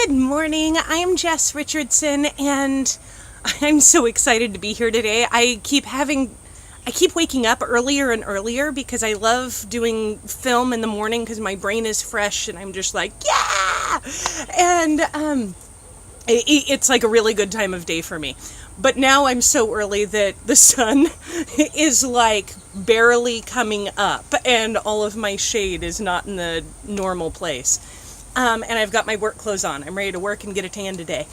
Good morning. I'm Jess Richardson, and I'm so excited to be here today. I keep waking up earlier and earlier because I love doing film in the morning because my brain is fresh and I'm just like, yeah! And it's like a really good time of day for me. But now I'm so early that the sun is like barely coming up and all of my shade is not in the normal place. And I've got my work clothes on. I'm ready to work and get a tan today.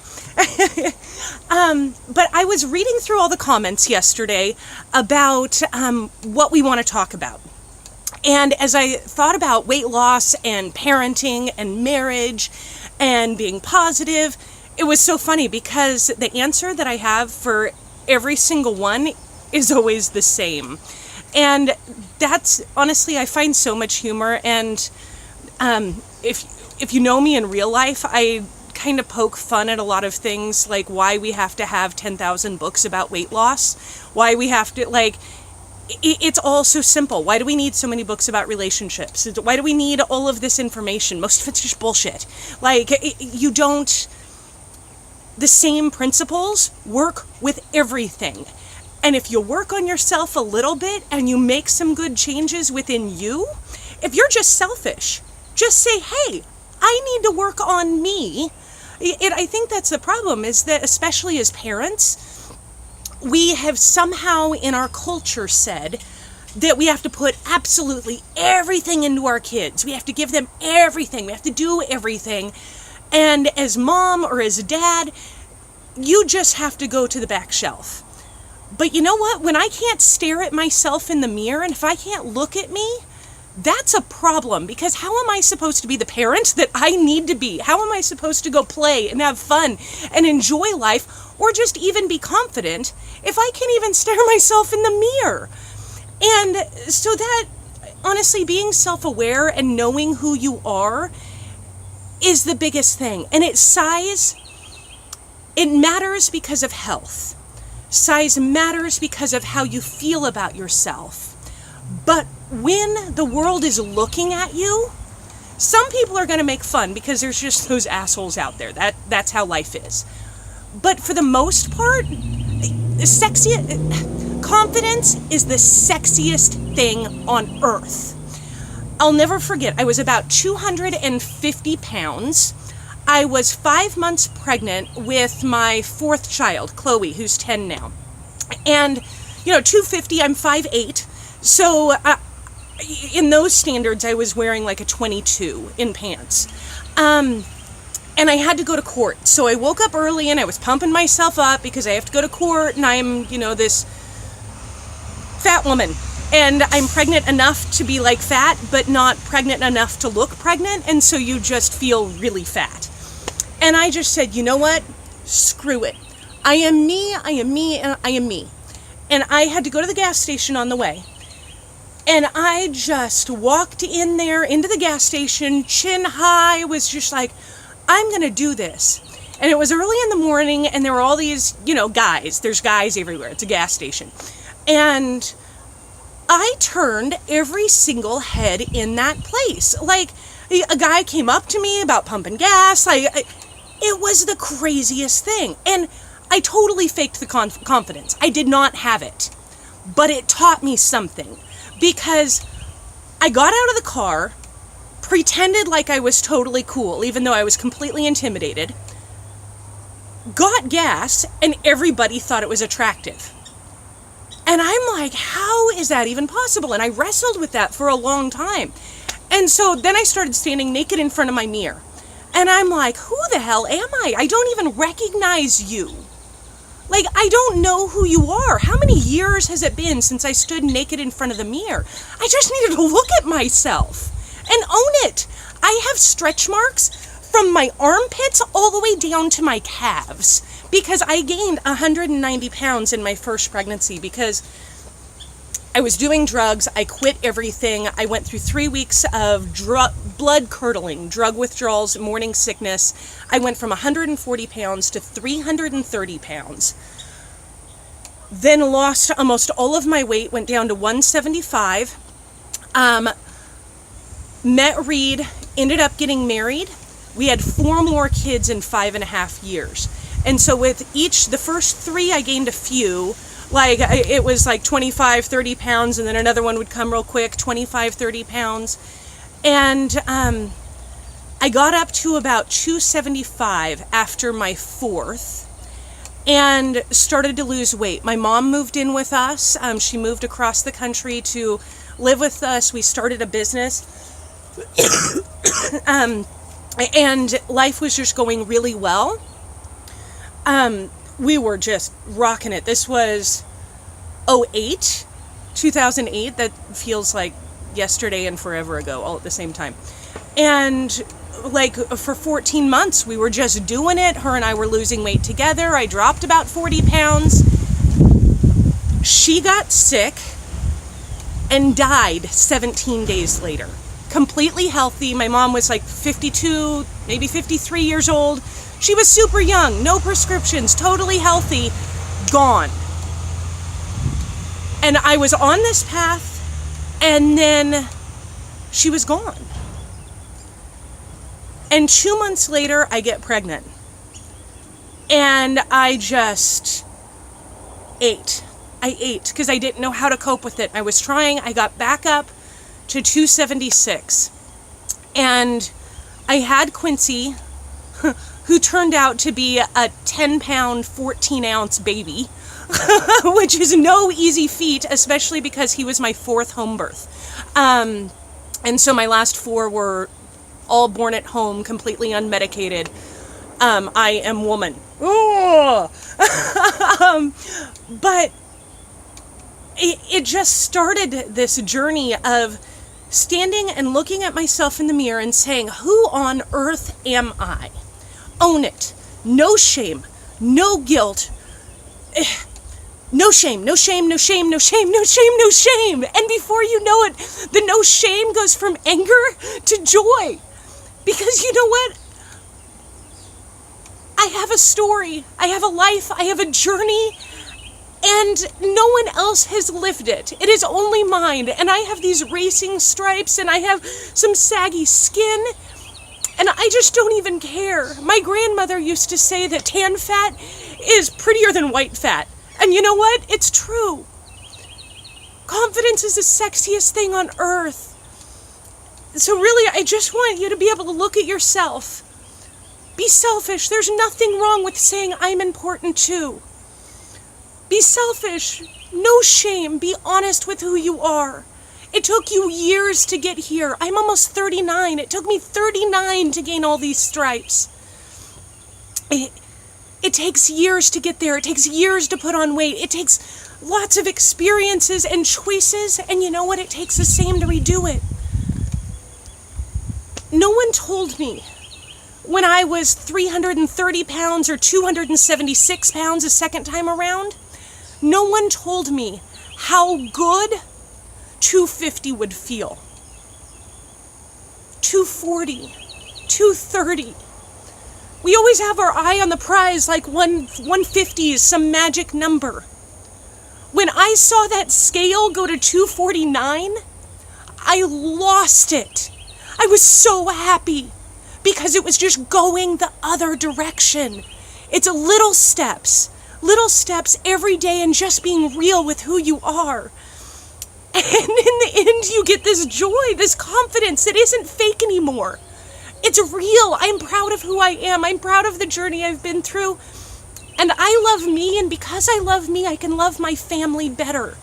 But I was reading through all the comments yesterday about what we want to talk about. And as I thought about weight loss and parenting and marriage and being positive, it was so funny because the answer that I have for every single one is always the same. And that's, honestly, I find so much humor. And if you know me in real life, I kind of poke fun at a lot of things, like why we have to have 10,000 books about weight loss, why we have to, it's all so simple. Why do we need so many books about relationships? Why do we need all of this information? Most of it's just bullshit. The same principles work with everything. And if you work on yourself a little bit and you make some good changes within you, if you're just selfish, just say, hey, I need to work on me. I think that's the problem, is that especially as parents, we have somehow in our culture said that we have to put absolutely everything into our kids. We have to give them everything. We have to do everything. And as mom or as dad, you just have to go to the back shelf. But you know what? When I can't stare at myself in the mirror and if I can't look at me, that's a problem, because how am I supposed to be the parent that I need to be? How am I supposed to go play and have fun and enjoy life or just even be confident if I can't even stare myself in the mirror? And so that, honestly, being self-aware and knowing who you are is the biggest thing. And size, it matters because of health. Size matters because of how you feel about yourself. But when the world is looking at you, some people are going to make fun because there's just those assholes out there. That's how life is. But for the most part, confidence is the sexiest thing on earth. I'll never forget, I was about 250 pounds. I was 5 months pregnant with my fourth child, Chloe, who's 10 now. And, 250, I'm 5'8". So in those standards, I was wearing like a 22 in pants. And I had to go to court. So I woke up early and I was pumping myself up because I have to go to court and I'm, this fat woman. And I'm pregnant enough to be like fat, but not pregnant enough to look pregnant. And so you just feel really fat. And I just said, you know what? Screw it. I am me, and I am me. And I had to go to the gas station on the way. And I just walked in there into the gas station, chin high, was just like, I'm going to do this. And it was early in the morning and there were all these, guys. There's guys everywhere. It's a gas station. And I turned every single head in that place. Like, a guy came up to me about pumping gas. It was the craziest thing. And I totally faked the confidence. I did not have it. But it taught me something. Because I got out of the car, pretended like I was totally cool, even though I was completely intimidated, got gas, and everybody thought it was attractive. And I'm like, how is that even possible? And I wrestled with that for a long time. And so then I started standing naked in front of my mirror. And I'm like, who the hell am I? I don't even recognize you. I don't know who you are. How many years has it been since I stood naked in front of the mirror? I just needed to look at myself and own it. I have stretch marks from my armpits all the way down to my calves because I gained 190 pounds in my first pregnancy because I was doing drugs. I quit everything. I went through 3 weeks of blood curdling, drug withdrawals, morning sickness. I went from 140 pounds to 330 pounds. Then lost almost all of my weight, went down to 175. Met Reed, ended up getting married. We had 4 more kids in 5.5 years. And so with the first 3, I gained a few. Like, it was like 25, 30 pounds, and then another one would come real quick, 25, 30 pounds. And I got up to about 275 after my 4th and started to lose weight. My mom moved in with us. She moved across the country to live with us. We started a business. And life was just going really well. We were just rocking it. This was 2008. That feels like yesterday and forever ago, all at the same time. And like for 14 months, we were just doing it. Her and I were losing weight together. I dropped about 40 pounds. She got sick and died 17 days later. Completely healthy. My mom was like 52, maybe 53 years old. She was super young, no prescriptions, totally healthy, gone. And I was on this path, and then she was gone. And 2 months later, I get pregnant. And I just ate. I ate because I didn't know how to cope with it. I was trying. I got back up to 276. And I had Quincy, who turned out to be a 10-pound, 14-ounce baby, which is no easy feat, especially because he was my 4th home birth. And so my last 4 were all born at home, completely unmedicated. I am woman. But it just started this journey of standing and looking at myself in the mirror and saying, who on earth am I? Own it. No shame. No guilt. No shame, no shame, no shame, no shame, no shame, no shame. And before you know it, the no shame goes from anger to joy. Because you know what? I have a story. I have a life. I have a journey. And no one else has lived it. It is only mine. And I have these racing stripes, and I have some saggy skin. And I just don't even care. My grandmother used to say that tan fat is prettier than white fat. And you know what? It's true. Confidence is the sexiest thing on earth. So really, I just want you to be able to look at yourself. Be selfish. There's nothing wrong with saying I'm important too. Be selfish. No shame. Be honest with who you are. It took you years to get here. I'm almost 39. It took me 39 to gain all these stripes. It takes years to get there. It takes years to put on weight. It takes lots of experiences and choices. And you know what? It takes the same to redo it. No one told me when I was 330 pounds or 276 pounds a second time around. No one told me how good 250 would feel. 240, 230. We always have our eye on the prize like 150 is some magic number. When I saw that scale go to 249, I lost it. I was so happy because it was just going the other direction. It's little steps every day, and just being real with who you are. And in the end, you get this joy, this confidence that isn't fake anymore. It's real. I'm proud of who I am. I'm proud of the journey I've been through. And I love me, and because I love me, I can love my family better.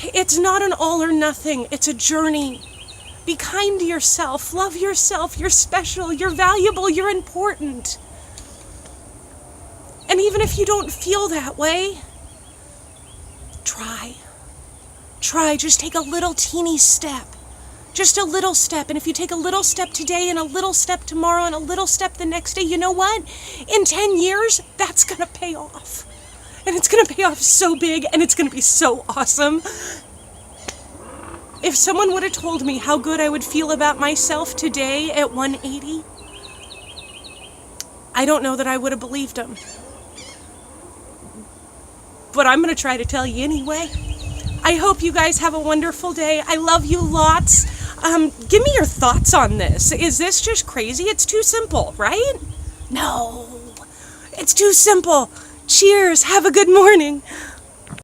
It's not an all or nothing. It's a journey. Be kind to yourself. Love yourself. You're special. You're valuable. You're important. And even if you don't feel that way, try. Just take a little teeny step. Just a little step. And if you take a little step today and a little step tomorrow and a little step the next day, you know what? In 10 years, that's going to pay off. And it's going to pay off so big, and it's going to be so awesome. If someone would have told me how good I would feel about myself today at 180, I don't know that I would have believed them. But I'm going to try to tell you anyway. I hope you guys have a wonderful day. I love you lots. Give me your thoughts on this. Is this just crazy? It's too simple, right? No, it's too simple. Cheers. Have a good morning.